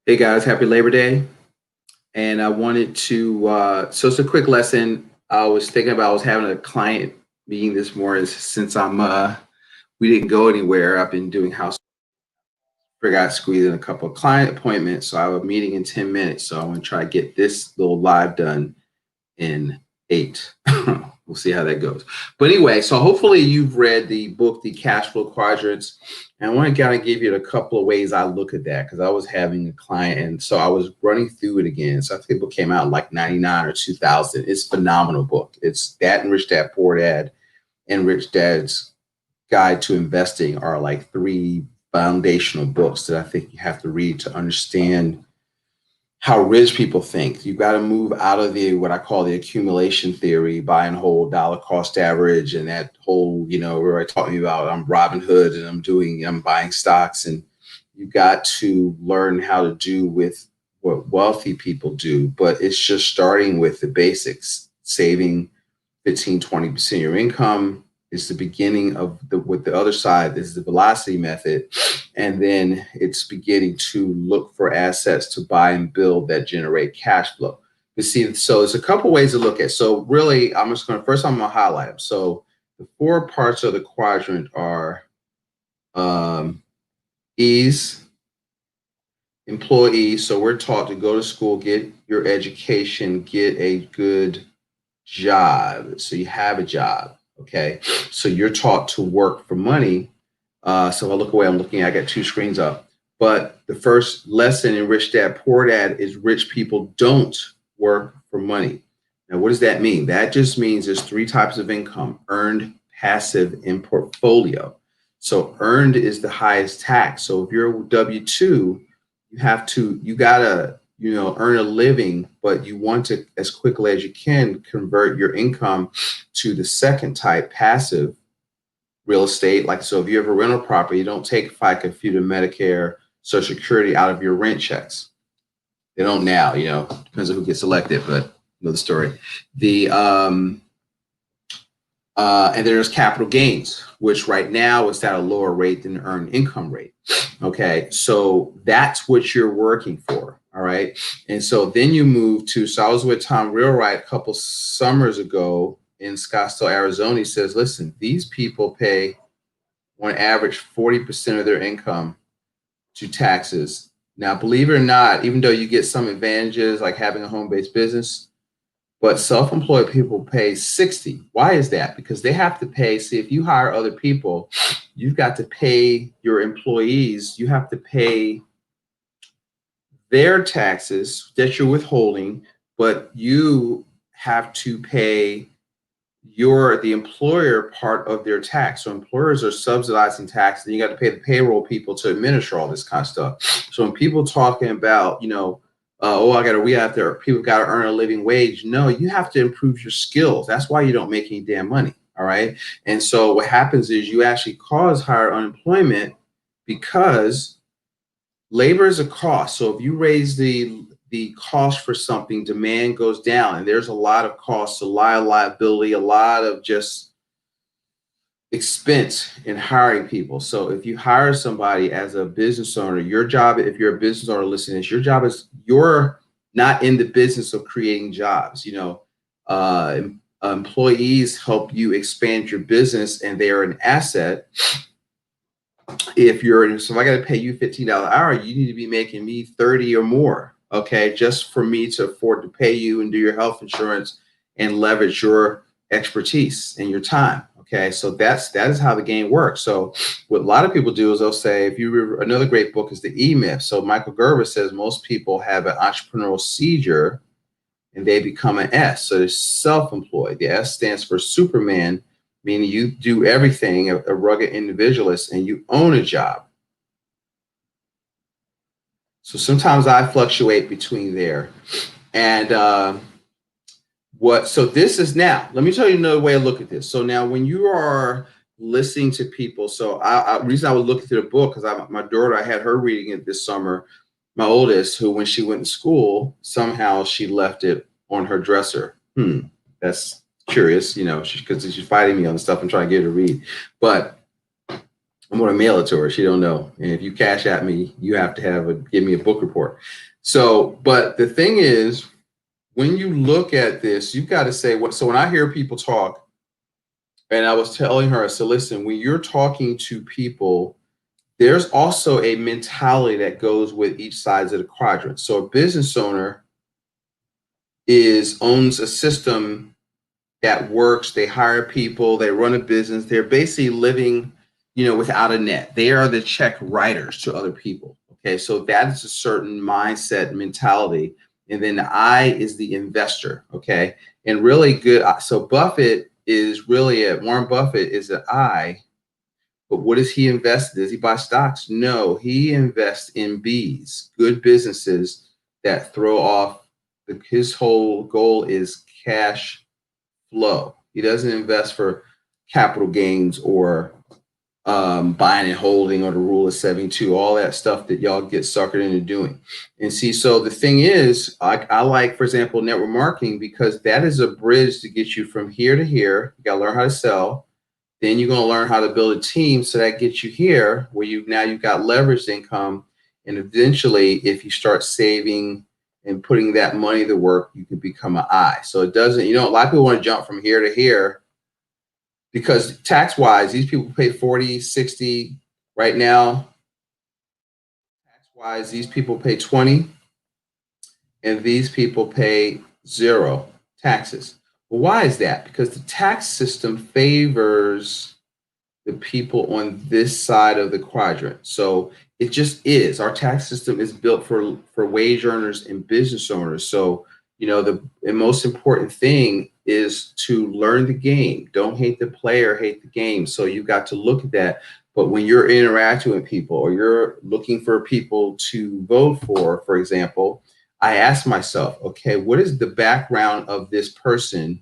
Hey guys, happy Labor Day. And I wanted to, so it's a quick lesson. I was thinking about, I was having a client meeting this morning since we didn't go anywhere. I've been doing house, forgot to squeeze in a couple of client appointments. So I have a meeting in 10 minutes. So I want to try to get this little live done in 8. We'll see how that goes. But anyway, so hopefully you've read the book, The Cash Flow Quadrants. And I want to kind of give you a couple of ways I look at that because I was having a client and so I was running through it again. So I think the book came out in like 99 or 2000. It's a phenomenal book. It's Dad and Rich Dad Poor Dad and Rich Dad's Guide to Investing are like three foundational books that I think you have to read to understand how rich people think. You've got to move out of the what I call the accumulation theory, buy and hold, dollar cost average, and that whole, where I talking about I'm Robin Hood and I'm buying stocks, and you've got to learn how to do with what wealthy people do. But it's just starting with the basics, saving 15, 20% of your income is the beginning of with the other side is the velocity method. And then it's beginning to look for assets to buy and build that generate cash flow. You see, so there's a couple ways to look at. So really, I'm going to highlight them. So the four parts of the quadrant are ease, employees. So we're taught to go to school, get your education, get a good job. So you have a job. Okay. So you're taught to work for money. So if I look away, I got two screens up. But the first lesson in Rich Dad Poor Dad is rich people don't work for money. Now, what does that mean? That just means there's three types of income: earned, passive, and portfolio. So earned is the highest tax. So if you're W-2, you gotta, earn a living, but you want to, as quickly as you can, convert your income to the second type, passive real estate. Like, so if you have a rental property, you don't take FICA, FUTA, Medicare, Social Security out of your rent checks. They don't now, depends on who gets elected, but you know the story. And there's capital gains, which right now is at a lower rate than the earned income rate. Okay, so that's what you're working for. All right, and so then you move to. So I was with Tom Wheelwright a couple summers ago in Scottsdale, Arizona. He says, "Listen, these people pay on average 40% of their income to taxes. Now, believe it or not, even though you get some advantages like having a home-based business." But self-employed people pay 60. Why is that? Because they have to pay. See, if you hire other people, you've got to pay your employees. You have to pay their taxes that you're withholding, but you have to pay the employer part of their tax. So employers are subsidizing tax, and you got to pay the payroll people to administer all this kind of stuff. So when people talking about, people got to earn a living wage. No, you have to improve your skills. That's why you don't make any damn money. All right. And so what happens is you actually cause higher unemployment because labor is a cost. So if you raise the cost for something, demand goes down, and there's a lot of costs, a lot of liability, a lot of just expense in hiring people. So if you hire somebody as a business owner, your job, if you're a business owner listening, your job is you're not in the business of creating jobs. Employees help you expand your business, and they are an asset. So if I got to pay you $15 an hour, you need to be making me 30 or more. Okay, just for me to afford to pay you and do your health insurance and leverage your expertise and your time. Okay, so that is how the game works. So what a lot of people do is they'll say, another great book is the E-Myth. So Michael Gerber says most people have an entrepreneurial seizure and they become an S. So they're self-employed. The S stands for Superman, meaning you do everything, a rugged individualist, and you own a job. So sometimes I fluctuate between there. And so this is now, let me tell you another way I look at this. So now when you are listening to people, so the reason I was looking through the book, because my daughter, I had her reading it this summer, my oldest, who when she went to school, somehow she left it on her dresser. That's curious, because she's fighting me on stuff and trying to get her to read. But I'm going to mail it to her. She don't know. And if you cash at me, you have to give me a book report. So, but the thing is, when you look at this, you've got to say what. So when I hear people talk, and I was telling her, I said, listen, when you're talking to people, there's also a mentality that goes with each side of the quadrant. So a business owner owns a system that works. They hire people, they run a business. They're basically living, without a net. They are the check writers to other people. Okay, so that is a certain mindset mentality. And then the I is the investor. Okay, and really good. So Buffett is really Warren Buffett is an I. But what does he invest in? Does he buy stocks? No, he invests in Bs, good businesses that throw off. His whole goal is cash flow. He doesn't invest for capital gains or buying and holding or the rule of 72, all that stuff that y'all get suckered into doing. And see, so the thing is, I like, for example, network marketing because that is a bridge to get you from here to here. You got to learn how to sell. Then you're going to learn how to build a team. So that gets you here where you've got leveraged income. And eventually, if you start saving and putting that money to work, you can become an I. So it doesn't, a lot of people want to jump from here to here because tax wise, these people pay 40, 60 right now. Tax wise, these people pay 20 and these people pay 0 taxes. Well, why is that? Because the tax system favors the people on this side of the quadrant. So it just is. Our tax system is built for wage earners and business owners. So, the most important thing is to learn the game. Don't hate the player, hate the game. So you've got to look at that. But when you're interacting with people or you're looking for people to vote for example, I ask myself, okay, what is the background of this person?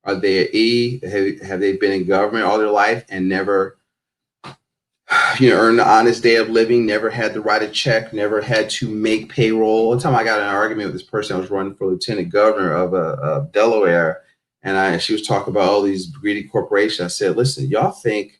Are they an E? Have they been in government all their life and never, earned the honest day of living, never had to write a check, never had to make payroll? One time I got in an argument with this person. I was running for lieutenant governor of Delaware, and she was talking about all these greedy corporations. I said, listen, y'all think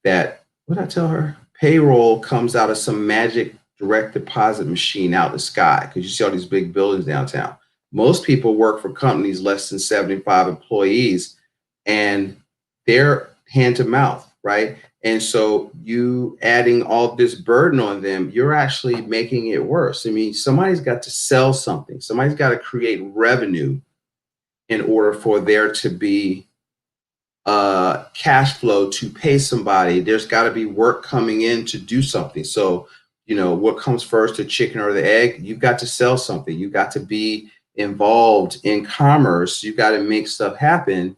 that, what did I tell her? Payroll comes out of some magic direct deposit machine out of the sky because you see all these big buildings downtown. Most people work for companies less than 75 employees and they're hand to mouth, right? And so you adding all this burden on them, you're actually making it worse. I mean, somebody's got to sell something. Somebody's got to create revenue in order for there to be cash flow to pay somebody. There's got to be work coming in to do something. So, what comes first, the chicken or the egg? You've got to sell something. You've got to be involved in commerce. You've got to make stuff happen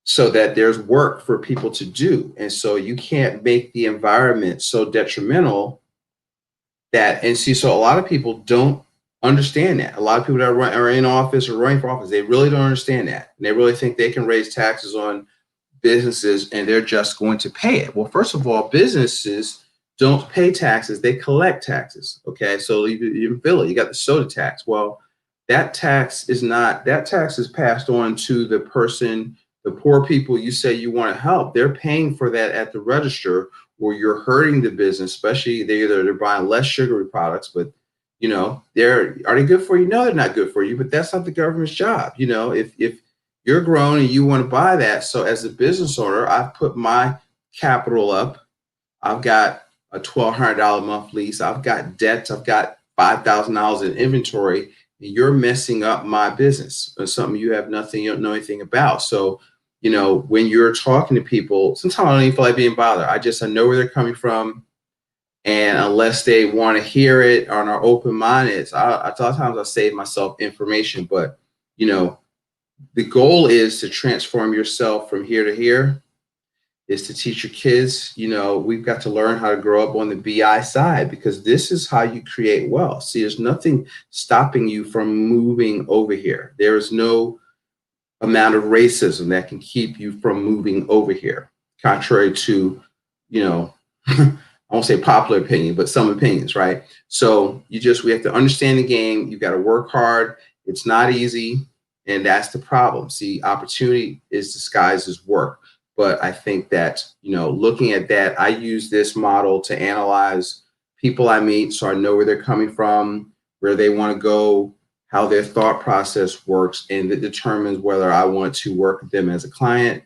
so that there's work for people to do. And so you can't make the environment so detrimental so a lot of people don't understand that. A lot of people that are in office or running for office, they really don't understand that. And they really think they can raise taxes on businesses and they're just going to pay it. Well, first of all, businesses don't pay taxes, they collect taxes. Okay, so you feel it, you got the soda tax. Well, that tax is passed on to the person, the poor people you say you want to help. They're paying for that at the register, where you're hurting the business, especially they're buying less sugary products, but are they good for you? No, they're not good for you, but that's not the government's job. If you're grown and you want to buy that. So as a business owner, I've put my capital up. I've got a $1,200 a month lease. I've got debts. I've got $5,000 in inventory. And you're messing up my business or something you don't know anything about. So, when you're talking to people, sometimes I don't even feel like being bothered. I know where they're coming from. And unless they want to hear it or are open-minded, a lot of times I save myself information. But, the goal is to transform yourself from here to here, is to teach your kids. We've got to learn how to grow up on the BI side because this is how you create wealth. See, there's nothing stopping you from moving over here. There is no amount of racism that can keep you from moving over here, contrary to, I won't say popular opinion, but some opinions, right? So we have to understand the game. You've got to work hard. It's not easy. And that's the problem. See, opportunity is disguised as work. But I think that, looking at that, I use this model to analyze people I meet so I know where they're coming from, where they want to go, how their thought process works, and it determines whether I want to work with them as a client,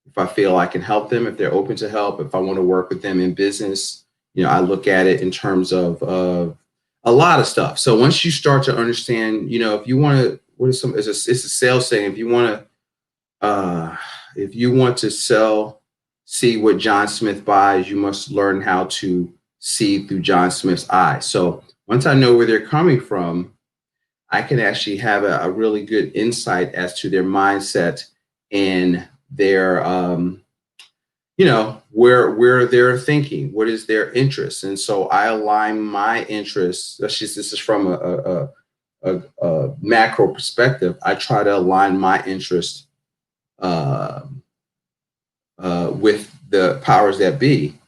if I feel I can help them, if they're open to help, if I want to work with them in business. I look at it in terms of a lot of stuff. So once you start to understand, if you want to, it's a sales thing. If you want to see what John Smith buys, you must learn how to see through John Smith's eyes. So once I know where they're coming from, I can actually have a really good insight as to their mindset and their, where they're thinking, what is their interest. And so I align my interests. This is from a macro perspective. I try to align my interest with the powers that be.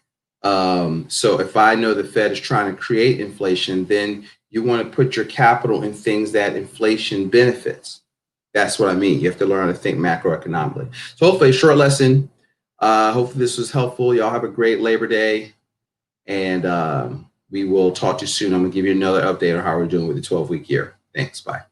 So if I know the Fed is trying to create inflation, then you want to put your capital in things that inflation benefits. That's what I mean. You have to learn how to think macroeconomically. So hopefully a short lesson. Hopefully this was helpful. Y'all have a great Labor Day. And we will talk to you soon. I'm going to give you another update on how we're doing with the 12-week year. Thanks. Bye.